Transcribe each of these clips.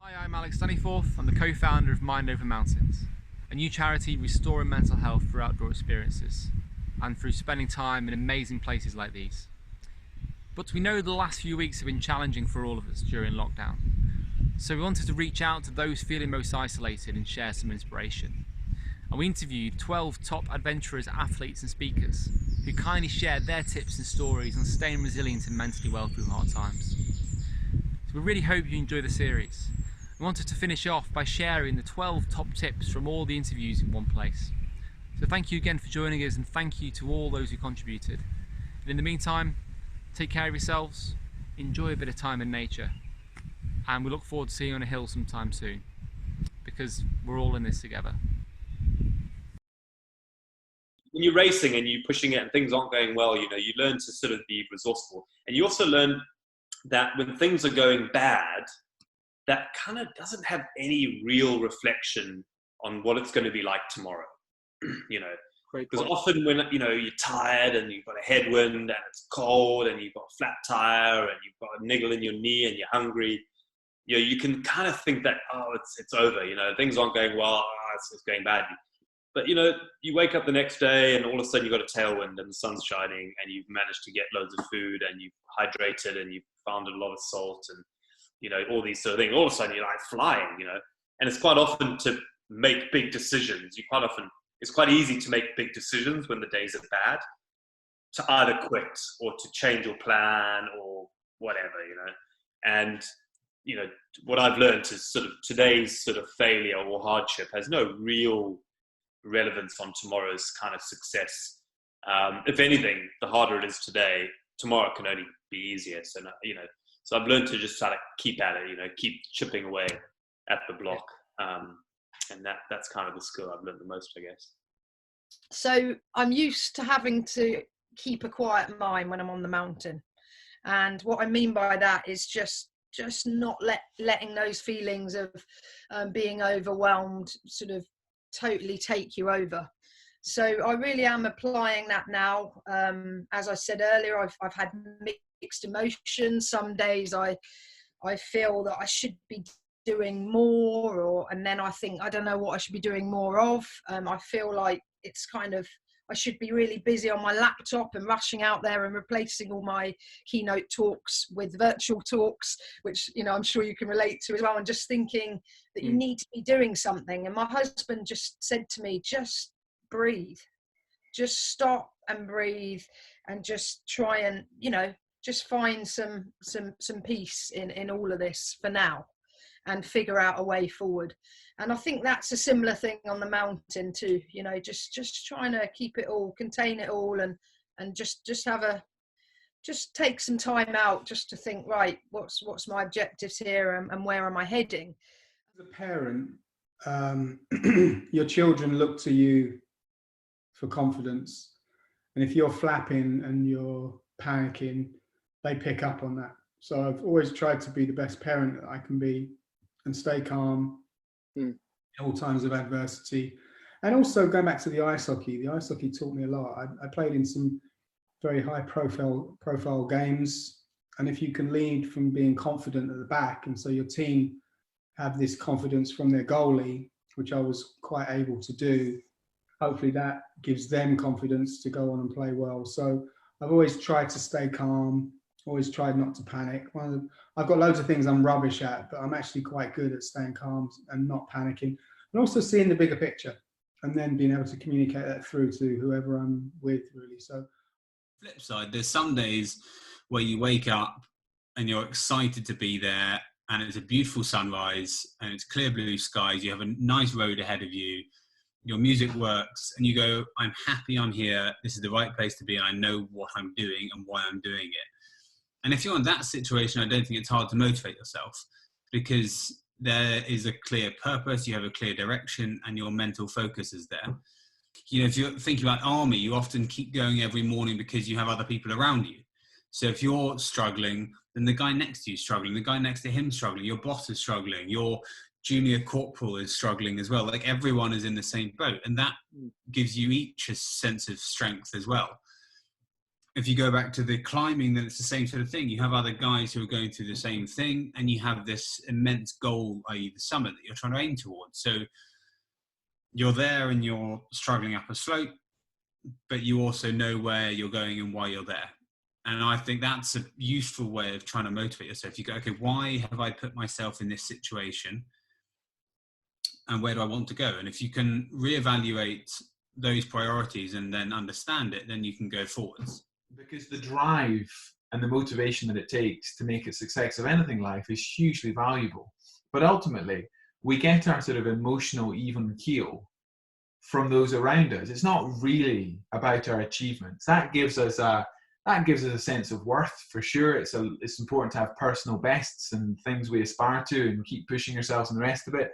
Hi, I'm Alex Staniforth. I'm the co-founder of Mind Over Mountains, a new charity restoring mental health through outdoor experiences and through spending time in amazing places like these. But we know the last few weeks have been challenging for all of us during lockdown, so we wanted to reach out to those feeling most isolated and share some inspiration. And we interviewed 12 top adventurers, athletes and speakers who kindly shared their tips and stories on staying resilient and mentally well through hard times. So we really hope you enjoy the series. We wanted to finish off by sharing the 12 top tips from all the interviews in one place. So thank you again for joining us, and thank you to all those who contributed. And in the meantime, take care of yourselves, enjoy a bit of time in nature, and we look forward to seeing you on a hill sometime soon, because we're all in this together. When you're racing and you're pushing it and things aren't going well, you learn to sort of be resourceful. And you also learn that when things are going bad, that kind of doesn't have any real reflection on what it's going to be like tomorrow. Because often when you're tired and you've got a headwind and it's cold and you've got a flat tire and you've got a niggle in your knee and you're hungry, you can kind of think that, oh, it's over, things aren't going well, it's going badly. But you wake up the next day and all of a sudden you've got a tailwind and the sun's shining and you've managed to get loads of food and you've hydrated and you've found a lot of salt and all these sort of things. All of a sudden you're like flying, and it's quite often to make big decisions. It's quite easy to make big decisions when the days are bad, to either quit or to change your plan or whatever, And, what I've learned is sort of today's sort of failure or hardship has no real relevance on tomorrow's kind of success. If anything, the harder it is today, tomorrow can only be easier. So, so I've learned to just try to keep at it, keep chipping away at the block. And that's kind of the skill I've learned the most, I guess. So I'm used to having to keep a quiet mind when I'm on the mountain. And what I mean by that is just not letting those feelings of being overwhelmed sort of totally take you over. So I really am applying that now. As I said earlier, I've had mixed emotions. Some days I feel that I should be doing more, and then I think I don't know what I should be doing more of. I feel like it's kind of I should be really busy on my laptop and rushing out there and replacing all my keynote talks with virtual talks, which I'm sure you can relate to as well, and just thinking that you need to be doing something. And my husband just said to me, just breathe, just stop and breathe, and just try and just find some peace in all of this for now, and figure out a way forward. And I think that's a similar thing on the mountain too, just trying to keep it all, contain it all, and just take some time out just to think, right, what's my objectives here, and where am I heading? As a parent, your children look to you for confidence. And if you're flapping and you're panicking, they pick up on that. So I've always tried to be the best parent that I can be and stay calm in all times of adversity. And also going back to the ice hockey taught me a lot. I played in some very high profile games. And if you can lead from being confident at the back, and so your team have this confidence from their goalie, which I was quite able to do, hopefully that gives them confidence to go on and play well. So I've always tried to stay calm, always tried not to panic. I've got loads of things I'm rubbish at, but I'm actually quite good at staying calm and not panicking, and also seeing the bigger picture and then being able to communicate that through to whoever I'm with, really. So, flip side, there's some days where you wake up and you're excited to be there, and it's a beautiful sunrise and it's clear blue skies, you have a nice road ahead of you, your music works, and you go, I'm happy I'm here, this is the right place to be, and I know what I'm doing and why I'm doing it. And if you're in that situation, I don't think it's hard to motivate yourself, because there is a clear purpose, you have a clear direction, and your mental focus is there. If you're thinking about army, you often keep going every morning because you have other people around you. So if you're struggling, then the guy next to you is struggling, the guy next to him is struggling, your boss is struggling, your junior corporal is struggling as well. Like, everyone is in the same boat, and that gives you each a sense of strength as well. if you go back to the climbing, then it's the same sort of thing. You have other guys who are going through the same thing, and you have this immense goal, i.e. the summit that you're trying to aim towards. So you're there and you're struggling up a slope, but you also know where you're going and why you're there. And I think that's a useful way of trying to motivate yourself. You go, okay, why have I put myself in this situation? And where do I want to go? And if you can reevaluate those priorities and then understand it, then you can go forwards. Because the drive and the motivation that it takes to make a success of anything in life is hugely valuable. But ultimately, we get our sort of emotional even keel from those around us. It's not really about our achievements. That gives us a sense of worth, for sure. It's important to have personal bests and things we aspire to and keep pushing ourselves and the rest of it.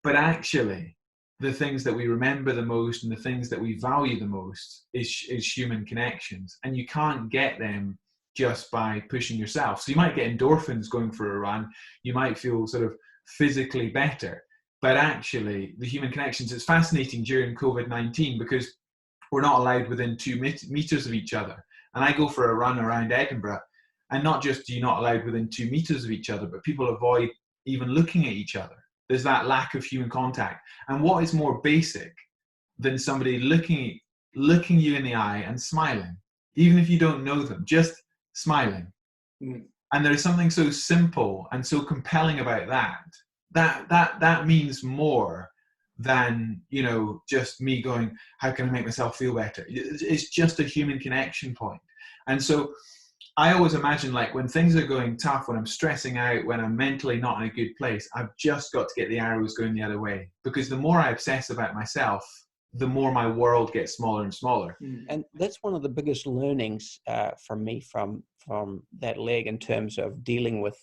But actually, the things that we remember the most and the things that we value the most is human connections. And you can't get them just by pushing yourself. So you might get endorphins going for a run. You might feel sort of physically better. But actually, the human connections, it's fascinating during COVID-19 because we're not allowed within 2 meters of each other. And I go for a run around Edinburgh, and not just are you not allowed within 2 meters of each other, but people avoid even looking at each other. There's that lack of human contact. And what is more basic than somebody looking you in the eye and smiling, even if you don't know them, just smiling? And there is something so simple and so compelling about that means more than, you know, just me going, how can I make myself feel better? It's just a human connection point. And so I always imagine, like, when things are going tough, when I'm stressing out, when I'm mentally not in a good place, I've just got to get the arrows going the other way. Because the more I obsess about myself, the more my world gets smaller and smaller. And that's one of the biggest learnings from me from that leg in terms of dealing with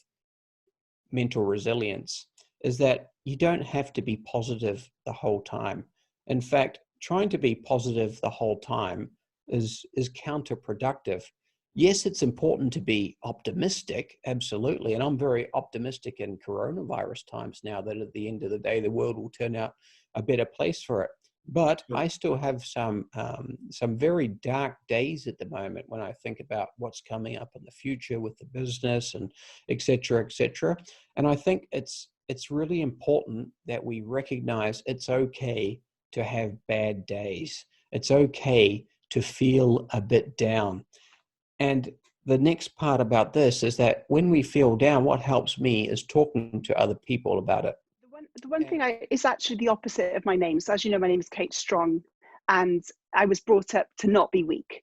mental resilience, is that you don't have to be positive the whole time. In fact, trying to be positive the whole time is counterproductive. Yes, it's important to be optimistic, absolutely. And I'm very optimistic in coronavirus times now that at the end of the day, the world will turn out a better place for it. But I still have some very dark days at the moment when I think about what's coming up in the future with the business and et cetera, et cetera. And I think it's really important that we recognize it's okay to have bad days. It's okay to feel a bit down. And the next part about this is that when we feel down, what helps me is talking to other people about it. The one thing is actually the opposite of my name. So as you know, my name is Kate Strong, and I was brought up to not be weak.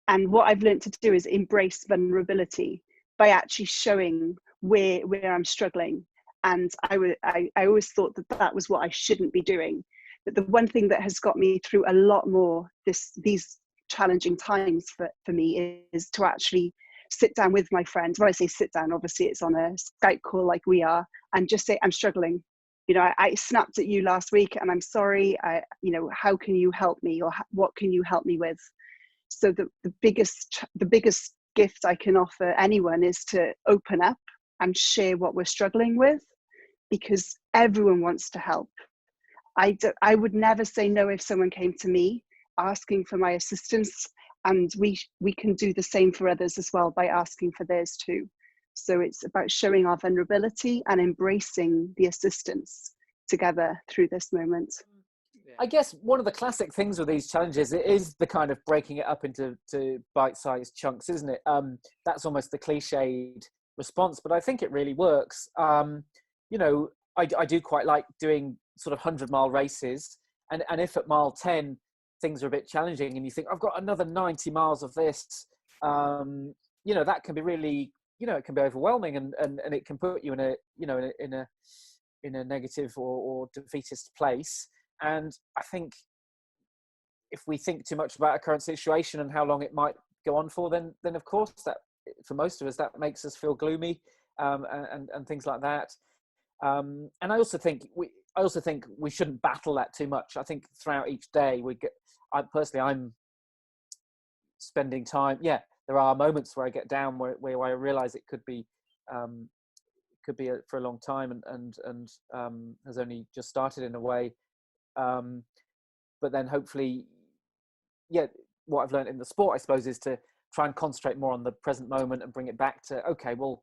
And what I've learned to do is embrace vulnerability by actually showing where I'm struggling. And I always thought that was what I shouldn't be doing. But the one thing that has got me through a lot more these challenging times for me is to actually sit down with my friends. When I say sit down, obviously it's on a Skype call like we are, and just say, I'm struggling. You know, I snapped at you last week and I'm sorry. How can you help me, or what can you help me with? So the biggest gift I can offer anyone is to open up and share what we're struggling with, because everyone wants to help. I would never say no if someone came to me asking for my assistance, and we can do the same for others as well by asking for theirs too. So it's about showing our vulnerability and embracing the assistance together through this moment. I guess one of the classic things with these challenges, it is the kind of breaking it up into bite-sized chunks, isn't it? That's almost the cliched response, but I think it really works. I do quite like doing sort of 100-mile races, and if at mile 10 things are a bit challenging and you think, I've got another 90 miles of this, that can be really, it can be overwhelming, and it can put you in a negative or defeatist place. And I think if we think too much about our current situation and how long it might go on for, then of course that, for most of us, that makes us feel gloomy, and things like that. And I also think we shouldn't battle that too much. I think throughout each day I'm spending time. Yeah, there are moments where I get down where I realize it could be for a long time and has only just started in a way. But then hopefully, what I've learned in the sport, I suppose, is to try and concentrate more on the present moment and bring it back to, okay, well,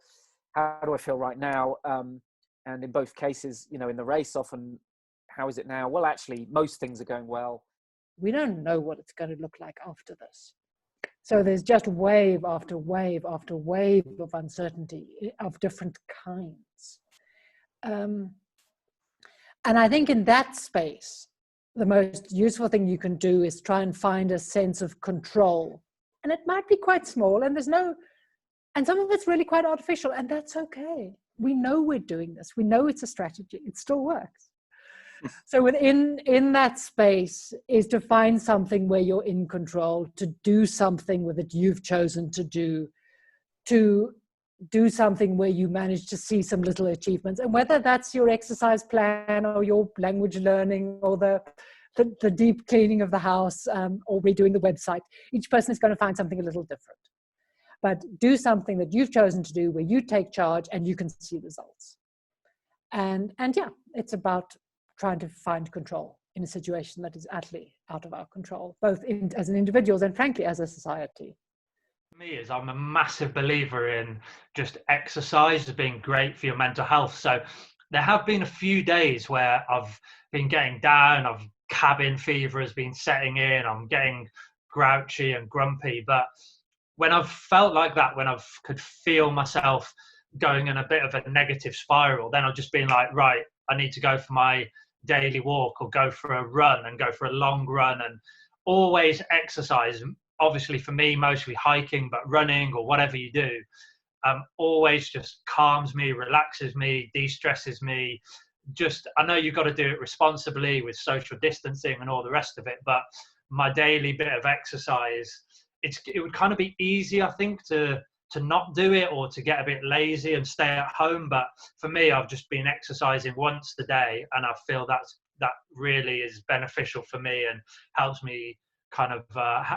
how do I feel right now? And in both cases, you know, in the race, often, how is it now? Well, actually, most things are going well. We don't know what it's going to look like after this. So there's just wave after wave after wave of uncertainty of different kinds. And I think in that space, the most useful thing you can do is try and find a sense of control. And it might be quite small, and and some of it's really quite artificial, and that's okay. We know we're doing this. We know it's a strategy. It still works. So in that space is to find something where you're in control, to do something with it you've chosen to do something where you manage to see some little achievements. And whether that's your exercise plan or your language learning or the deep cleaning of the house or redoing the website, each person is going to find something a little different. But do something that you've chosen to do where you take charge and you can see results. And yeah, it's about trying to find control in a situation that is utterly out of our control, both as an individuals and frankly as a society. Me is I'm a massive believer in just exercise as being great for your mental health. So there have been a few days where I've been getting down, cabin fever has been setting in, I'm getting grouchy and grumpy. But when I've felt like that, when I've could feel myself going in a bit of a negative spiral, then I've just been like, right, I need to go for my daily walk or go for a run and go for a long run, and always exercise. Obviously for me, mostly hiking, but running or whatever you do, always just calms me, relaxes me, de-stresses me. Just, I know you've got to do it responsibly with social distancing and all the rest of it, but my daily bit of exercise, it would kind of be easy, I think, to not do it or to get a bit lazy and stay at home. But for me, I've just been exercising once a day, and I feel that really is beneficial for me and helps me kind of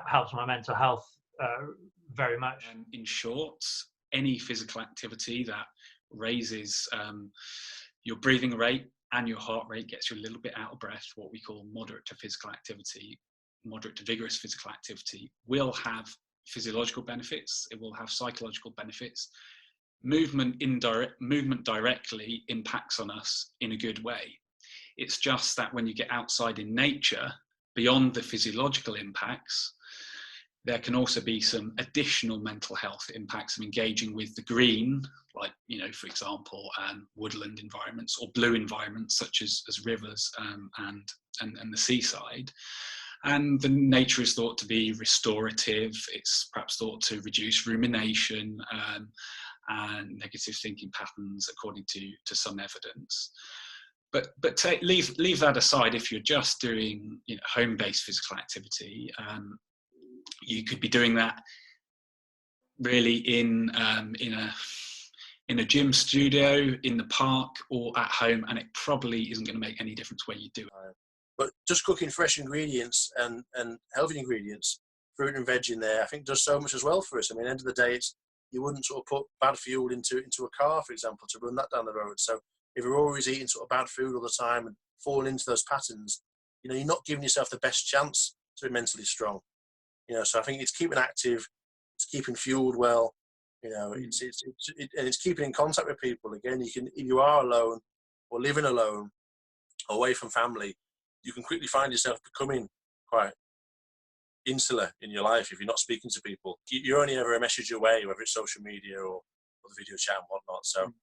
helps my mental health very much. In short, any physical activity that raises your breathing rate and your heart rate, gets you a little bit out of breath, what we call moderate to vigorous physical activity, will have physiological benefits. It will have psychological benefits. Movement directly impacts on us in a good way. It's just that when you get outside in nature, beyond the physiological impacts, there can also be some additional mental health impacts of engaging with the green, like, you know, for example, woodland environments or blue environments such as rivers and the seaside. And the nature is thought to be restorative. It's perhaps thought to reduce rumination and negative thinking patterns, according to some evidence. But leave that aside. If you're just doing, you know, home-based physical activity, you could be doing that really in a gym studio, in the park, or at home, and it probably isn't going to make any difference where you do it. But just cooking fresh ingredients and healthy ingredients, fruit and veg in there, I think does so much as well for us. I mean, at the end of the day, you wouldn't sort of put bad fuel into a car, for example, to run that down the road. So if you're always eating sort of bad food all the time and falling into those patterns, you know, you're not giving yourself the best chance to be mentally strong. You know, so I think it's keeping active, it's keeping fueled well. You know, it's keeping in contact with people. Again, if you are alone or living alone, away from family, you can quickly find yourself becoming quite insular in your life if you're not speaking to people. You're only ever a message away, whether it's social media or the video chat and whatnot. So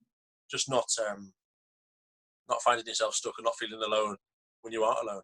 just not finding yourself stuck and not feeling alone when you aren't alone.